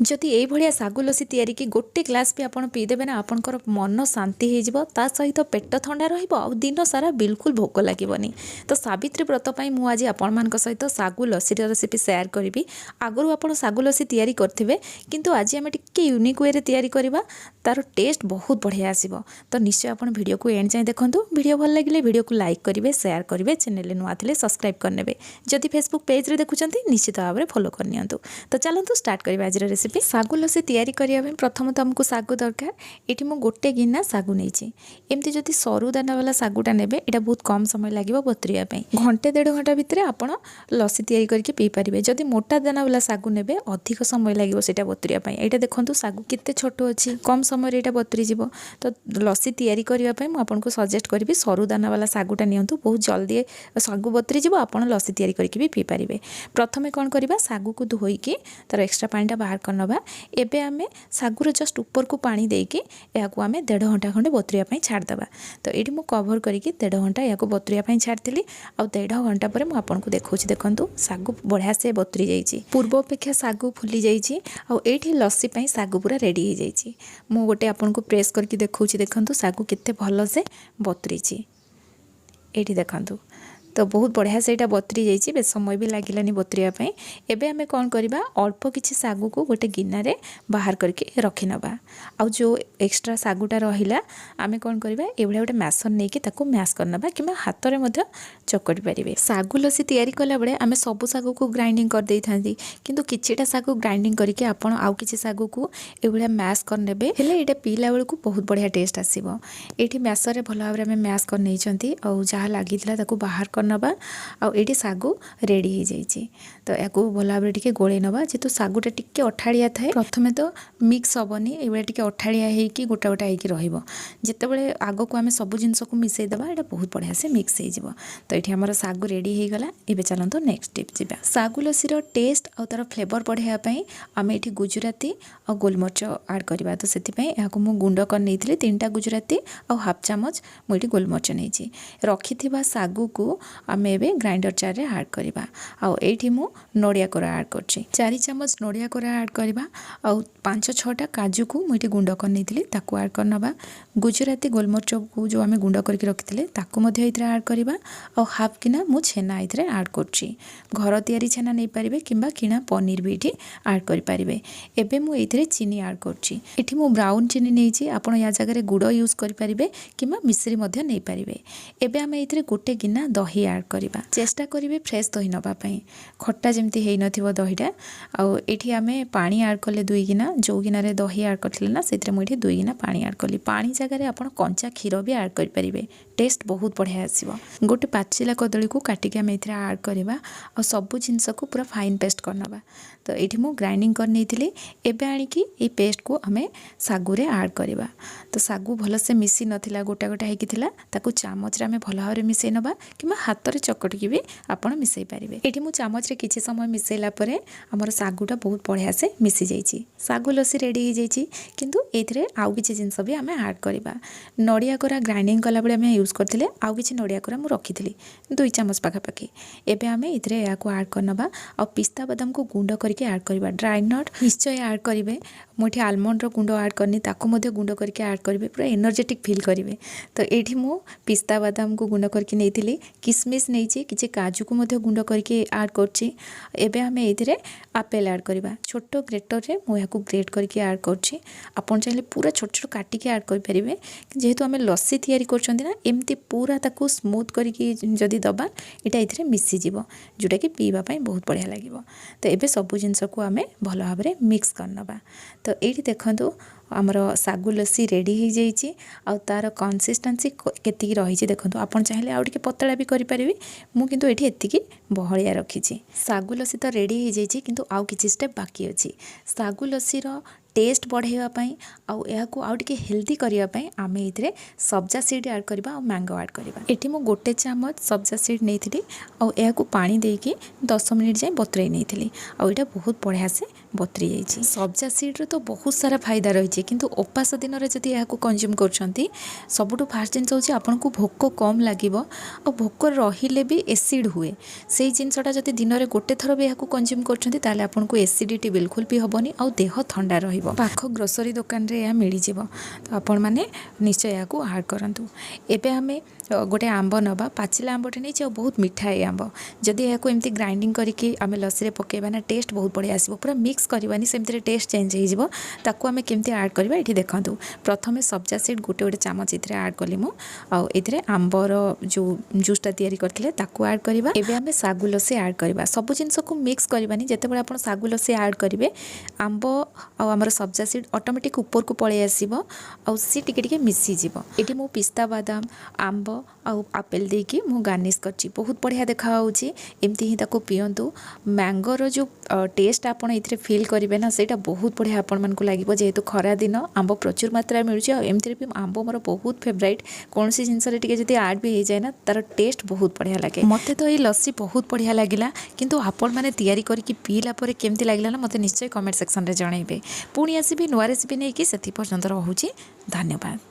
जदि ये सागु लसी तैयारी की गोटे ग्लास भी आप पीदेवे ना आपंकर मन शांति हो सहित पेट ठंडा रहा दिन सारा बिल्कुल भोक लगनी। तो सावित्री व्रत पर मुझे आपण मान सहित सागु लसी रेसिपी शेयर करी। आगु आप सागु लसी तैयारी करेंगे किंतु आज आम टे यूनिक वे तैयारी करवा तार टेस्ट बहुत बढ़िया आसो। तो निश्चय आप वीडियो को एंड जाए देखूँ। वीडियो भल लगे वीडियो को लाइक करेंगे शेयर करेंगे चैनल नुआ थे सब्सक्राइब करने। जदि फेसबुक पेज रे देखुं निश्चित भाव में फॉलो करनी। तो चलतु स्टार्ट करेंगे आज रेसिपी। सागु लसी तैयारी करने प्रथम तो आमको सागु दरकार। ये मुझे गोटे गिना सागु नहीं एमती जदि सरू दाना वाला सागुटा ने यहाँ बहुत कम समय लगे बतुरियापी। घंटे 1.5 घंटा भितर आप लसी तैयारी करके पी पारे। जदि मोटा दाना वाला सागु ने अधिक समय लगे से बतुरियापी। यहाँ देखो सागु केते छोट अच्छी कम समय यहाँ बतुरीज। तो लसी तैयारी करने मुझे सजेस्ट करी सरू दाना वाला सागुटा नियंतु बहुत जल्दी सागु बतुरीज आप लसी तैयारी करके भी पी पारे। प्रथमे कौन करवा सागु को धोईकी तार एक्सट्रा पानी बाहर करनवा। एबे आमे सागुर जस्ट ऊपर को पानी देकी याकू आमे 1.5 घंटा खंडे बतुरिया छाड़देवा। तो ये मुझे कभर करके 1.5 घंटा या बतुरिया छाड़ी आ 1.5 घंटा पर मुझे देखा देखूँ सागु बढ़िया से बतुरी जाइए। पूर्व अपेक्षा सागु फुली जाइए आठी लसी सागु पूरा रेडी हो जाइए। मु गोटे आपको प्रेस करके देखा देखूँ सागु केते भल से बतुरी। ये देखूँ तो बहुत बढ़िया से बतुरी जाइए। बेस समय भी लगिलानी बतुरियापाई। एबे आमे कौन करवा अल्प किछि सागु को गोटे गिनारे बाहर करके रखी नबा। आउ जो एक्स्ट्रा सागुटा रहिला आमे कौन करवा एभलिया गोटे मैसर नहीं कि ताको मैश करनबा किंबा हाथ रे मध्य चकटी पारिबे। सागु लसी तैयारी कला बेले आमे सब सागु को ग्राइंडिंग कर देई थांती किंतु किछिटा सागु ग्राइंडिंग करके आपण आउ किछि सागु को एभलिया मैश कर नेबे हेले एटा पीला बेल को बहुत बढ़िया टेस्ट आसीबो। एठी मैसर रे भलो भाबरे आमे मैश कर नै छंती आउ जहा लागितला ताको बाहर कर नबा। आउ एटी सागु रेडी हो जाइए। तो या भल भाव टे गोले नवा जेहेतु सागुटा टिके अठाड़िया थाए प्रथमे तो मिक्स हेनी ये टे अठाड़िया होगी गोटा गोटा हो जितेबाला आग को आम सब जिन को मिसईदेवा यहाँ बहुत बढ़िया से मिक्स हो। तो ये आम सागु रेडी हो गला। ये चलते नेक्स्ट टिप जा सागु लसीर टेस्ट और तार फ्लेवर बढ़ाई आम ये गुजराती और गोलमरिच आड करवा। तो से गुंड कर नहीं 3टा गुजराती और हाफ चामच मुझे गोलमरिच नहीं रखी सागु को आम एबे ग्राइंडर जार रे ऐड करवा। आउ एठी मु नड़िया कोरा ऐड करछि 4 चामच नड़िया कोरा ऐड करवा। आउ 5-6टा काजू को मुझे गुंड कर नहीं ताकू ऐड करनबा। गुजराती गोलमरिच को जो आम गुंड करके रखिले ताकू मध्य इथरे ऐड करवा। आउ हाफ किना मु छेना इथरे ऐड करछि। घर तैयारी छेना नहीं पारिबे किंबा किना पनीर भी इठी ऐड करि पारिबे। एबे मु इथरे चीनी ऐड करछि। इठी मु ब्राउन चीनी नेछि आपण या जगह रे गुड़ यूज करि पारिबे किंबा मिश्री मध्य नहीं पारिबे। एबे आम इथरे गोटे गिना दही ऐड करवा। चेष्टा करेंगे फ्रेश दही नापी खट्टा जमी हो न दहीटा। आठी आम पानी ऐड कले 2 गिना जो गिना रे दही ऐड करथिले ना से मुझे 2 गिना पानी ऐड कली। पानी जगह आप कंचा क्षीर भी ऐड करेंगे टेस्ट बहुत बढ़िया आसो। गोटे पाचिला कदली को काटिक आम ये ऐड करवा और सबू जिनस को पूरा फाइन पेस्ट करनवा। तो ये मुझे ग्राइंडिंग कर नहीं एबे आनिकी ये पेस्ट को आम सागुरे ऐड करवा। तो सागु भल से मिसी नथिला गोटा गोटा होता ताकू चामच आम भल भाव मिसई नवा कि हाथ में चकटिकी भी आपड़ मिसई पारे। ये मुझे चामच किसी समय मिसैला आमर सागुटा बहुत बढ़िया से मिसी जाइए। सागु लसी रेडी हो जाइए किंतु एथिरे आउ किछि जिनस भी आम ऐड करवा। नड़िया कोरा ग्राइंडिंग कला बेले आम यूज करथिले आउ किछि नड़िया कोरा मु रखिथिली 2 चामच पाखापाखि। एबे आम इथरे याको ऐड करनबा और पिस्ता बादाम को गुंड करके ऐड करवा। ड्राई नट निश्चय ऐड करेंगे। मुझे आलमंड गुंड ऐड करनी ताकू मध्य गुंड करके ऐड करेंगे पूरा एनर्जेटिक फील करेंगे। तो ये मु पिस्ता बादाम को गुंड करके नहीं किसमिश नहीं किसी काजू को मध्य गुंड करके ऐड करछि। एबे आमे एथिरे आपेल ऐड करवा। छोट ग्रेटर रे मु याकू ग्रेट करके ऐड करछि। आपन चाहिले पूरा छोट छोट काटी के ऐड कर परिबे जेहेतु आमे लस्सी तैयारी करछंती ना एमती पूरा ताकू स्मूथ करके जदी दबा एटा एथिरे मिसी जिवो जोटा कि पीवा पई बहुत बढ़िया लागिवो। तो एबे सब जिंस को आमे भलो भाबरे मिक्स करनबा। तो एठी देखंतु आमर सागु लस्सी रेडी हो जाइए। आ तार कंसिस्टेंसी केतिकी रही देखो आपन चाहिए आउ टिके पतला भी करि परिबे। मु किंतु एठी एतिकी बहलिया रखी। सागु लस्सी तो रेडी हो जाइए किंतु आउ किछि स्टेप बाकी अछि। सागु लस्सी रो टेस्ट बढ़ाई आउ टिके हेल्दी करने आम ये सब्जा सीड ऐड करवा और मैंगो ऐड करवा। एटी मु गोटे चामच सब्जा सीड नहीं पानी देकी 10 मिनिट जाए बतुराई नहीं आउ यहाँ बहुत बढ़िया से बतरी जाइए। सब्जा सीड्र तो बहुत सारा फायदा रही किंतु उपास दिन में जब यह कंज्यूम कर सबुठ फास्ट जिन हूँ आपन को भोक कम लगे और भोक रही भी एसिड हुए से जिनसा जब दिन में गोटे थर भी यहाँ कंज्यूम कर आपन को एसिडिटी बिल्कुल भी हेनी आ देह ठंडा रख ग्रोसरी दुकान रे यह मिल जाव तो आपण मैंने निश्चय यहाँ आड करूँ। एवं आम गोटे आंब नवा पाचिला आंबटे नहीं बहुत मिठा है आंब जदि यहाँ एमती ग्राइंडिंग करके आम लस्सी पकेबा ना टेस्ट बहुत बढ़िया आसो पूरा मिक्स करवानी सेमती टेस्ट चेंज हो आम केमती आड करवा ये देखूँ। प्रथम सब्जा सीड गोटे गोटे चामच ये आड कली मुझे आंबर जो जूसटा तैयारी करते आड करवा। एवं आम सागु लस्सी आड करवा सब जिनस को मिक्स करवानी जिते बड़े आप सागु लस्सी आड करेंगे आंब आमर सब्जा सीड ऑटोमेटिक ऊपर को पलि आसो सी टिके मिसीज ये मु पिस्ता बादाम आंब आपेल देकी मु गार्निश करची बहुत बढ़िया देखा एमती ही ताको पियंतु। मैंगोर जो टेस्ट आपन इथरे फील करेंगे ना सेटा बहुत बढ़िया आपण मानकु लागिबो जेहेतु खरा दिन आंब प्रचुर मात्रा मिलुची आ एमती भी आंब मोर बहुत फेवरेट कौन सी जिनस टिके जदि ऐड भी हो जाए ना तार टेस्ट बहुत बढ़िया लगे। मते तो ये लस्सी बहुत बढ़िया लगिला किंतु आपण माने तैयारी करके पीला परे केमती लागिला ना मते निश्चय कमेंट सेक्शन रे जणाइबे। पुणी आसीबे नुआ रेसिपी नै कि सेति पर्यंत रहूची। धन्यवाद।